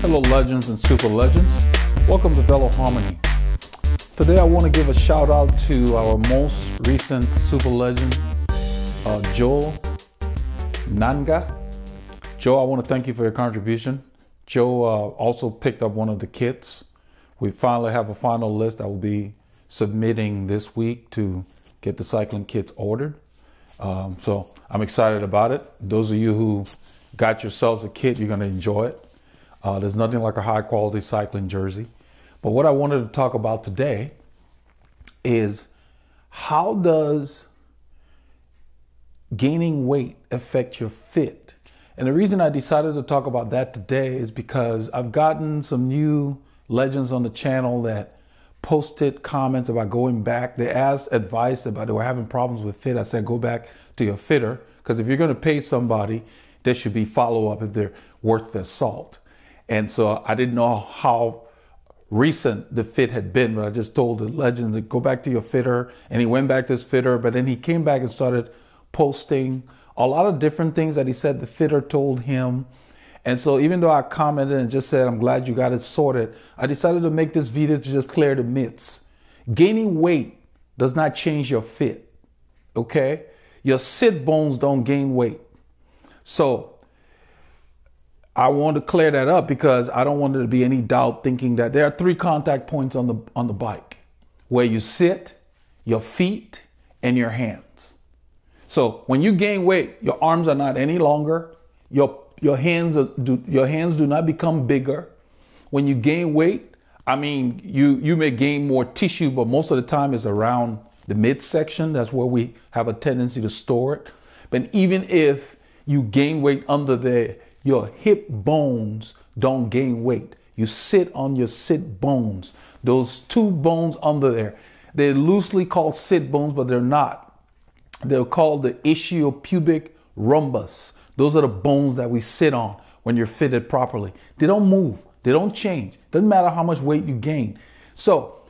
Hello legends and super legends. Welcome to Veloharmony. Today I want to give a shout out to our most recent super legend, Joe Nanga. Joe, I want to thank you for your contribution. Joe also picked up one of the kits. We finally have a final list I will be submitting this week to get the cycling kits ordered. So I'm excited about it. Those of you who got yourselves a kit, you're going to enjoy it. There's nothing like a high quality cycling jersey. But what I wanted to talk about today is how does gaining weight affect your fit? And the reason I decided to talk about that today is because I've gotten some new legends on the channel that posted comments about going back. They asked advice about they were having problems with fit. I said, go back to your fitter, because if you're going to pay somebody, there should be follow-up if they're worth their salt. And so I didn't know how recent the fit had been, but I just told the legend to go back to your fitter. And he went back to his fitter, but then he came back and started posting a lot of different things that he said the fitter told him. And so even though I commented and just said, I'm glad you got it sorted, I decided to make this video to just clear the myths. Gaining weight does not change your fit, okay? Your sit bones don't gain weight. So I want to clear that up because I don't want there to be any doubt thinking that there are 3 contact points on the bike: where you sit, your feet, and your hands. So when you gain weight, your arms are not any longer. Your hands do not become bigger. When you gain weight, I mean, you may gain more tissue, but most of the time it's around the midsection. That's where we have a tendency to store it. But even if you gain weight under there, your hip bones don't gain weight. You sit on your sit bones. Those 2 bones under there, they're loosely called sit bones, but they're not. They're called the ischiopubic rhombus. Those are the bones that we sit on when you're fitted properly. They don't move. They don't change. Doesn't matter how much weight you gain. So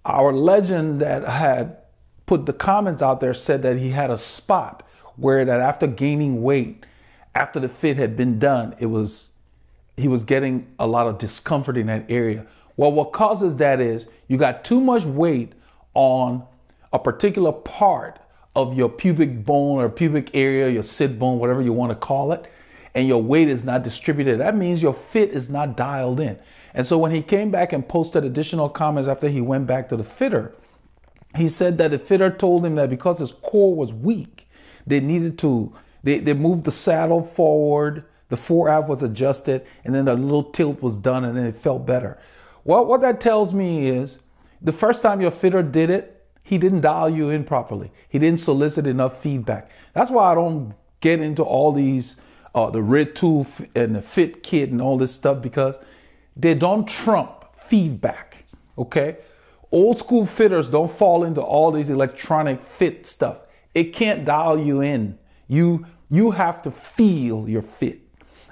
our legend that had put the comments out there said that he had a spot where that after gaining weight, after the fit had been done, he was getting a lot of discomfort in that area. Well, what causes that is you got too much weight on a particular part of your pubic bone or pubic area, your sit bone, whatever you want to call it, and your weight is not distributed. That means your fit is not dialed in. And so when he came back and posted additional comments after he went back to the fitter, he said that the fitter told him that because his core was weak, they needed to They moved the saddle forward, the forearm was adjusted, and then a little tilt was done, and then it felt better. Well, what that tells me is the first time your fitter did it, he didn't dial you in properly. He didn't solicit enough feedback. That's why I don't get into all these, the red tool and the fit kit and all this stuff, because they don't trump feedback, okay? Old school fitters don't fall into all these electronic fit stuff. It can't dial you in. You have to feel your fit.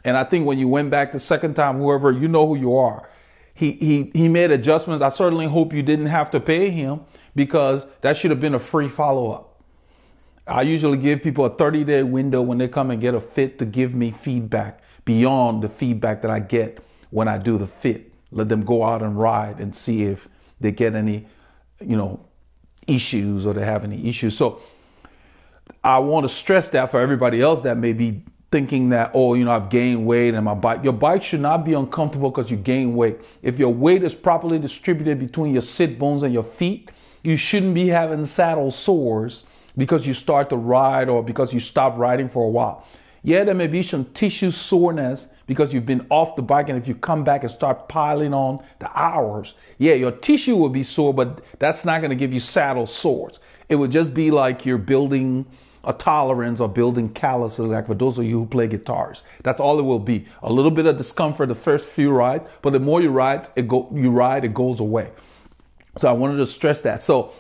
And I think when you went back the second time, whoever, you know who you are, he made adjustments. I certainly hope you didn't have to pay him, because that should have been a free follow-up. I usually give people a 30-day window when they come and get a fit to give me feedback beyond the feedback that I get when I do the fit. Let them go out and ride and see if they get any, issues or they have any issues. So I want to stress that for everybody else that may be thinking that, I've gained weight and your bike should not be uncomfortable because you gain weight. If your weight is properly distributed between your sit bones and your feet, you shouldn't be having saddle sores because you start to ride or because you stop riding for a while. Yeah, there may be some tissue soreness because you've been off the bike, and if you come back and start piling on the hours, yeah, your tissue will be sore, but that's not going to give you saddle sores. It would just be like you're building a tolerance or building calluses, like for those of you who play guitars. That's all it will be. A little bit of discomfort the first few rides, but the more you ride, it goes away. So I wanted to stress that. So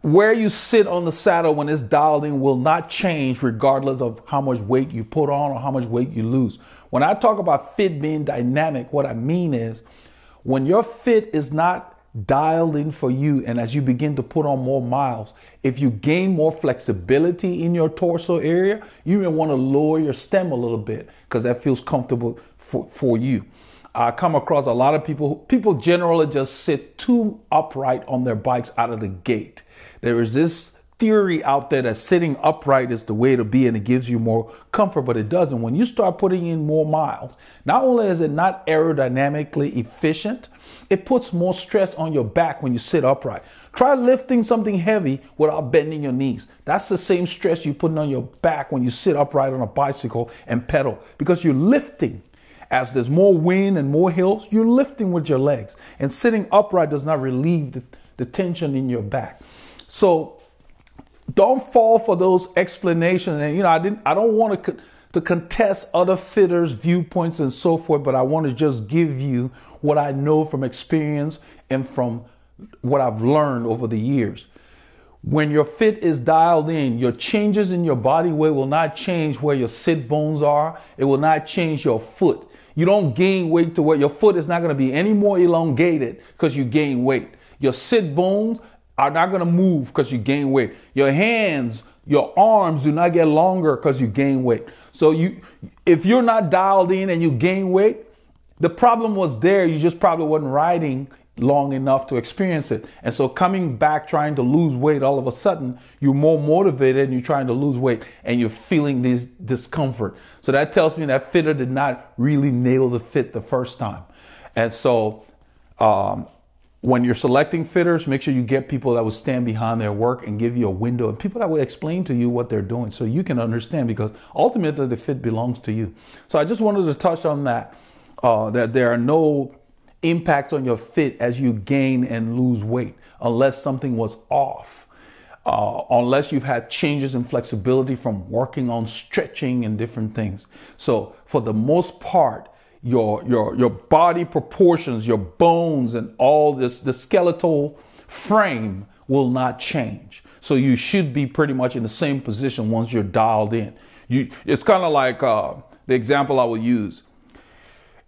where you sit on the saddle when it's dialed in will not change regardless of how much weight you put on or how much weight you lose. When I talk about fit being dynamic, what I mean is when your fit is not dialed in for you, and as you begin to put on more miles, if you gain more flexibility in your torso area, you may want to lower your stem a little bit because that feels comfortable for you. I come across a lot of people generally just sit too upright on their bikes out of the gate. There is this theory out there that sitting upright is the way to be and it gives you more comfort, but it doesn't. When you start putting in more miles, not only is it not aerodynamically efficient, it puts more stress on your back when you sit upright. Try lifting something heavy without bending your knees. That's the same stress you're putting on your back when you sit upright on a bicycle and pedal, because you're lifting. As there's more wind and more hills, you're lifting with your legs. And sitting upright does not relieve the tension in your back. So don't fall for those explanations. And, I don't want to contest other fitters' viewpoints and so forth, but I want to just give you what I know from experience and from what I've learned over the years. When your fit is dialed in, your changes in your body weight will not change where your sit bones are. It will not change your foot. You don't gain weight to where your foot is not going to be any more elongated because you gain weight. Your sit bones are not going to move because you gain weight. Your hands, your arms do not get longer because you gain weight. So if you're not dialed in and you gain weight, the problem was there. You just probably wasn't riding long enough to experience it. And so coming back, trying to lose weight, all of a sudden, you're more motivated and you're trying to lose weight and you're feeling this discomfort. So that tells me that fitter did not really nail the fit the first time. And so when you're selecting fitters, make sure you get people that will stand behind their work and give you a window, and people that will explain to you what they're doing so you can understand, because ultimately the fit belongs to you. So I just wanted to touch on that, that there are no impacts on your fit as you gain and lose weight unless something was off, unless you've had changes in flexibility from working on stretching and different things. So for the most part, your body proportions, your bones and all this, the skeletal frame will not change. So you should be pretty much in the same position once you're dialed in. It's kind of like the example I will use.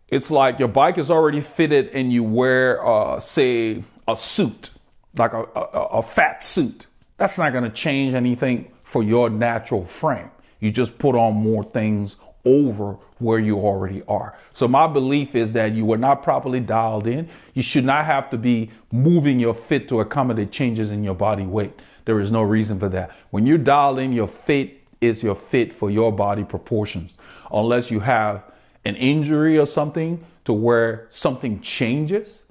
It's like your bike is already fitted and you wear, say, a suit, like a fat suit. That's not going to change anything for your natural frame. You just put on more things over where you already are. So my belief is that you were not properly dialed in. You should not have to be moving your fit to accommodate changes in your body weight. There is no reason for that. When you're dialed in, your fit is your fit for your body proportions, unless you have an injury or something to where something changes.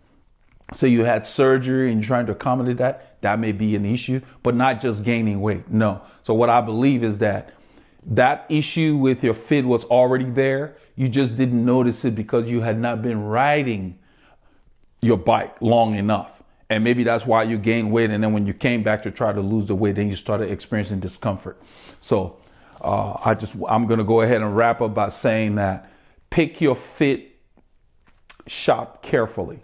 So you had surgery and you're trying to accommodate that may be an issue, but not just gaining weight. No. So what I believe is that issue with your fit was already there. You just didn't notice it because you had not been riding your bike long enough. And maybe that's why you gained weight. And then when you came back to try to lose the weight, then you started experiencing discomfort. So I'm going to go ahead and wrap up by saying that pick your fit shop carefully.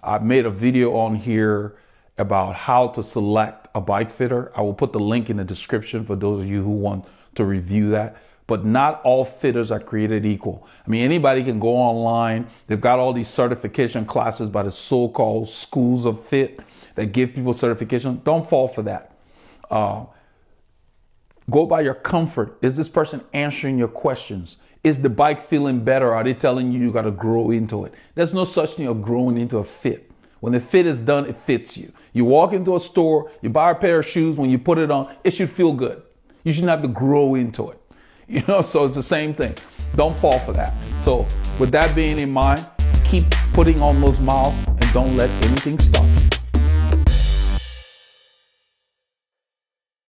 I've made a video on here about how to select a bike fitter. I will put the link in the description for those of you who want to review that. But not all fitters are created equal. I mean, anybody can go online. They've got all these certification classes by the so-called schools of fit that give people certification. Don't fall for that. Go by your comfort. Is this person answering your questions? Is the bike feeling better? Are they telling you got to grow into it? There's no such thing of growing into a fit. When the fit is done, it fits you. You walk into a store, you buy a pair of shoes. When you put it on, it should feel good. You shouldn't have to grow into it. So it's the same thing. Don't fall for that. So with that being in mind, keep putting on those miles and don't let anything stop you.